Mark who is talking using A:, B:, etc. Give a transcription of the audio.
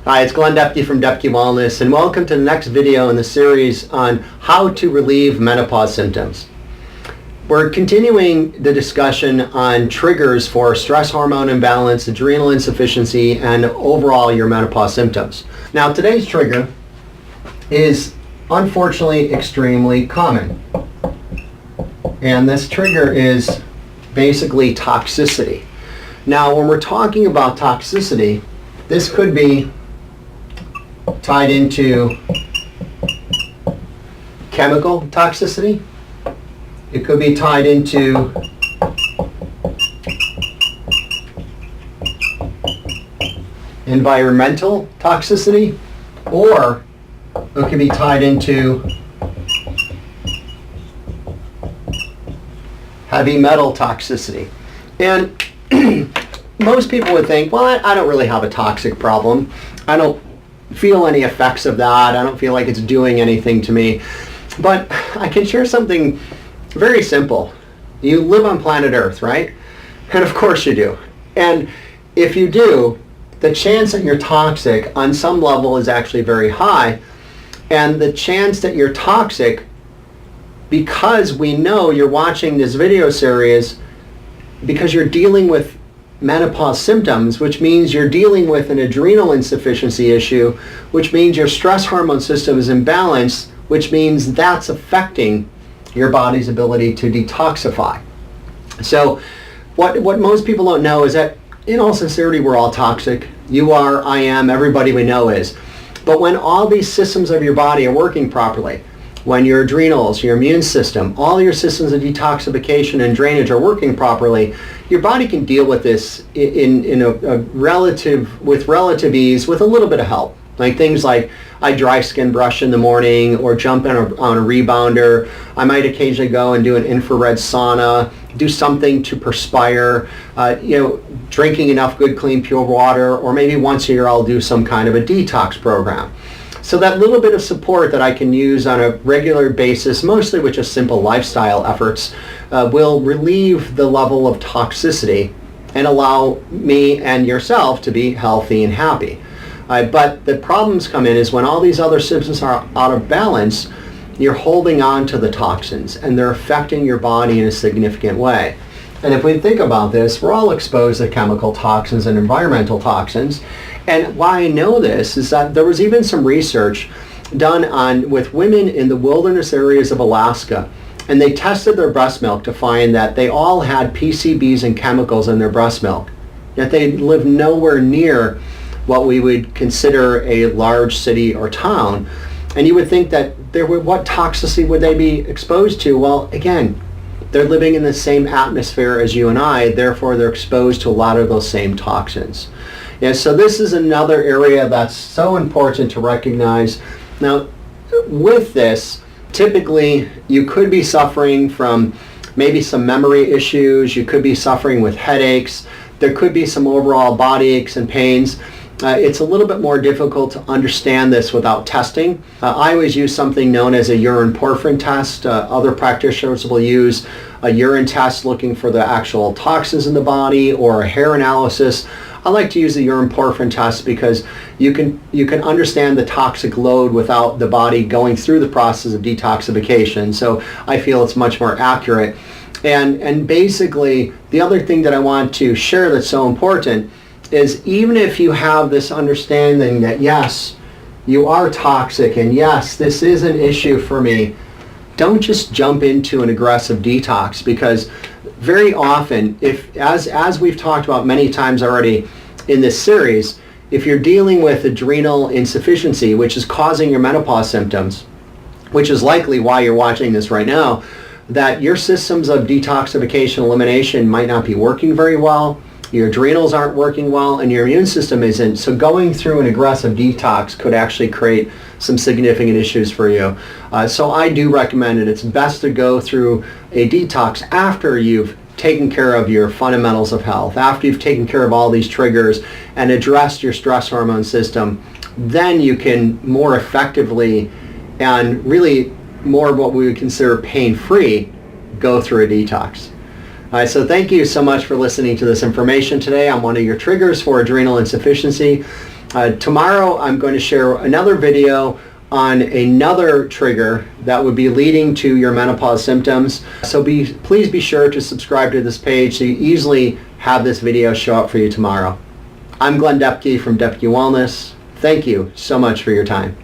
A: Hi, it's Glenn Depke from Depke Wellness, and welcome to the next video in the series on how to relieve menopause symptoms. We're continuing the discussion on triggers for stress hormone imbalance, adrenal insufficiency, and overall your menopause symptoms. Now, today's trigger is unfortunately extremely common, and this trigger is basically toxicity. Now, when we're talking about toxicity, this could be tied into chemical toxicity. It could be tied into environmental toxicity, or it could be tied into heavy metal toxicity. And most people would think, well, I don't really have a toxic problem. I don't feel any effects of that. I don't feel like it's doing anything to me. But I can share something very simple. You live on planet Earth, right? And of course you do. And if you do, the chance that you're toxic on some level is actually very high. And the chance that you're toxic, because we know you're watching this video series, because you're dealing with menopause symptoms, which means you're dealing with an adrenal insufficiency issue, which means your stress hormone system is imbalanced, which means that's affecting your body's ability to detoxify. So what most people don't know is that, in all sincerity, we're all toxic. You are, I am, everybody we know is. But when all these systems of your body are working properly, when your adrenals, your immune system, all your systems of detoxification and drainage are working properly, your body can deal with this with relative ease, with a little bit of help. Like things like I dry skin brush in the morning, or jump on a rebounder. I might occasionally go and do an infrared sauna, do something to perspire, drinking enough good, clean, pure water, or maybe once a year I'll do some kind of a detox program. So that little bit of support that I can use on a regular basis, mostly with just simple lifestyle efforts, will relieve the level of toxicity and allow me and yourself to be healthy and happy. But the problems come in is when all these other systems are out of balance, you're holding on to the toxins and they're affecting your body in a significant way. And if we think about this, we're all exposed to chemical toxins and environmental toxins. And why I know this is that there was even some research done with women in the wilderness areas of Alaska, and they tested their breast milk to find that they all had PCBs and chemicals in their breast milk, yet they lived nowhere near what we would consider a large city or town. And you would think that what toxicity would they be exposed to? Well, again, they're living in the same atmosphere as you and I, therefore they're exposed to a lot of those same toxins. Yeah, so this is another area that's so important to recognize. Now, with this, typically you could be suffering from maybe some memory issues, you could be suffering with headaches, there could be some overall body aches and pains. It's a little bit more difficult to understand this without testing. I always use something known as a urine porphyrin test. Other practitioners will use a urine test looking for the actual toxins in the body, or a hair analysis. I like to use the urine porphyrin test because you can understand the toxic load without the body going through the process of detoxification. So I feel it's much more accurate. And basically, the other thing that I want to share that's so important is, even if you have this understanding that yes, you are toxic and yes, this is an issue for me, don't just jump into an aggressive detox, because very often, as we've talked about many times already in this series, if you're dealing with adrenal insufficiency, which is causing your menopause symptoms, which is likely why you're watching this right now, that your systems of detoxification elimination might not be working very well, your adrenals aren't working well, and your immune system isn't. So going through an aggressive detox could actually create some significant issues for you. So I do recommend it. It's best to go through a detox after you've taken care of your fundamentals of health, after you've taken care of all these triggers and addressed your stress hormone system. Then you can more effectively and really more of what we would consider pain-free go through a detox. All right, so thank you so much for listening to this information today on one of your triggers for adrenal insufficiency. Tomorrow I'm going to share another video on another trigger that would be leading to your menopause symptoms. So please be sure to subscribe to this page so you easily have this video show up for you tomorrow. I'm Glenn Depke from Depke Wellness. Thank you so much for your time.